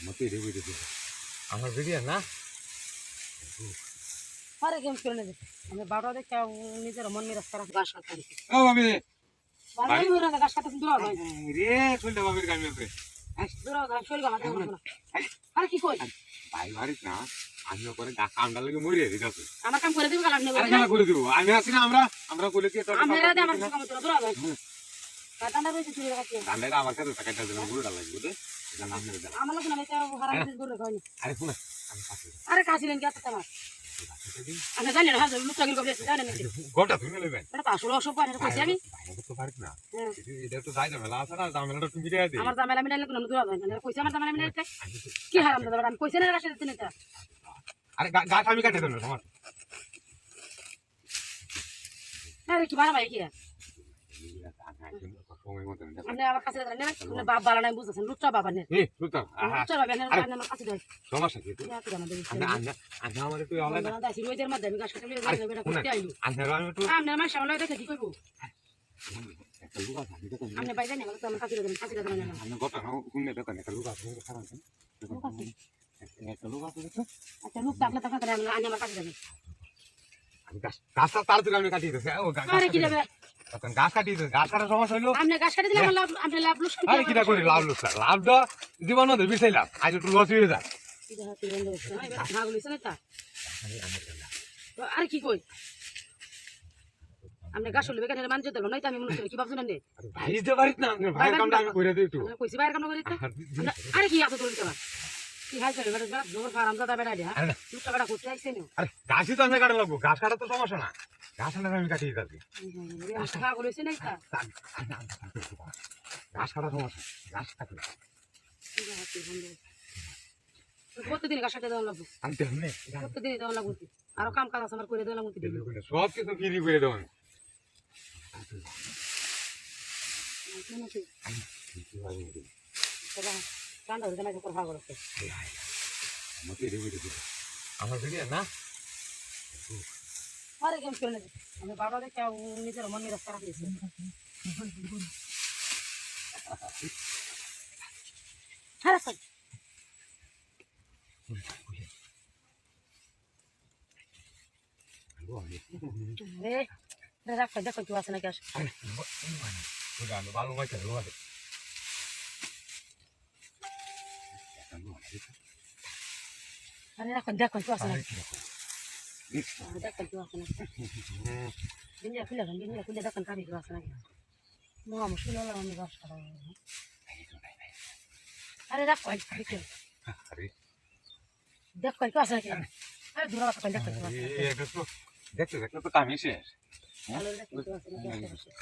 মতে রে বইতে দে আমার ভিডিও না আরে গেম খেলে নেবে আমি বাড়া দেখে নিজের মন মেরাজ করা গাছ কাটতে ও ভাবি বাড়াই হলো না গাছ কাটতে দূর হয় রে কইলে ভাবির কামি আছে দূর হয় শরীর গাছ না আরে কি কই ভাই বাড়িত না আমি করে গাছ কামড়া লাগে মরে দিতাছে আমার কাম করে দিবি কাল আপনি আরে না করে দিব আমি আছি না আমরা কইলে কি তোর আমরা রাতে আমার কাম করে দূর হয় কাটানা রইছে চুরি রাখতে কান্দাটা আমার কাছে টাকাটা দিলাম গুড়টা লাগবে দে জানা আমি দিলাম আমার লোক না এটা হারাম দিস দূর হয় আরে শুন আমি কাছে আরে কাছিলেন কি আছে তোমার আমি জানি না হাজার লোক চাকরি করে জানেন না গোটা তুমি লইবেন এটা তো আসলে অসব পারে কইছি আমি বাইরে তো পারিস না এটা তো যাই না মেলা আছে না জামেলাটা তুমি দিয়ে দে আমার জামেলা মিলাইলে কোনো দূর হয় না কইছি আমার জামেলা মিলাইতে কি হারাম দাদা আমি কইছি না রাশে দিতে না আরে গাছ আমি কাটে দেব তোমার আরে কি বানা ভাই কি সময় মতো আপনি আমার কাছে দেন না আপনি বাপ বালা নাই বুঝছেন লুচ্চা বাবা নে এই সুতা লুচ্চা বাবা নে আমার কাছে দেন সমস্যা কি ইয়া তো আমাদের আন্না আমারে তুই আলাদা না দাসি রইদের মধ্যে আমি গাছ কাটতে যাই বেটা করতে আইলো আন্না আমি একটু আপনি আমার সামনে দেখে কি কইবো একটা লোক আছে আমি দেখেন আপনি বাইরে না তো আমার কাছে দেন না আমি গোটা না শুনে দেখেন একটা লোক আছে খারাপ একটা লোক আছে দেখো আচ্ছা লোক তো আপনি টাকা দেন আমি আমার কাছে দেন আমি গাছটা তাড়াতাড়ি আমি কাটিয়ে দিতেছি ও আরে কি দেবে তখন গাছ কাটিয়ে দিতেছি গাছ কাটার সমস্যা হইলো আপনি গাছ কাটে দিলে আমার লাভ আপনি লাভ লোকসান আরে কিটা করি লাভ লোক লাভ তো জীবন ওদের বিষাইলাম আজ একটু লস হয়ে যায় কি দেখা তুই বন্ধ করছ না ভাগ লইছ না তা আরে কি কই আপনি গাছ লইবে কেন মান যেতে নাই তো আমি মনে করি কি ভাবছেন না ভাই দিতে পারিস না ভাইয়ের কামটা আমি করে দিই একটু কইছি বাইরে কাম করি তো আরে কি আছে তোর তোমার কি হাই চলে বেটা জোর ফারাম দাদা বেটা দিয়া তুই টাকাটা করতে আইছিস না আরে গাছই তো আমি কাটা লাগবো গাছ কাটা তো সমস্যা না গাছ কাটা আমি কাটিয়ে দিচ্ছি ভাগ লইছ না তা গাছ কাটা সমস্যা গাছ কাটে প্রতিদিন গাছ কাটে দেওয়া লাগবে আমি দেখুন প্রতিদিন দেওয়া লাগবে আরো কাম কাজ আছে আমার করে দেওয়া লাগবে সব কিছু ফিরি করে দেবো ঠান্ডা হয়ে যায় ভাগ করছে আমার ভিডিও না আরে গেম খেলে নেবে আমি বাবা দেখে নিজের মন মেরাজ করা দিয়েছি হ্যাঁ স্যার রাখ দেখো তুই আছে নাকি আসে ভালো হয়েছে আরে রাখ দেখো তুই আছে নাকি দেখো তুই আছে নাকি দিনে খুলে দেখেন কারি তুই আছে নাকি না মুশকিল হলো আমি বাস করা আরে রাখ দেখো তুই আছে নাকি আরে দূর রাখ দেখো তুই আছে দেখতে দেখতে তো কামি শেষ ভালো দেখো তুই আছে নাকি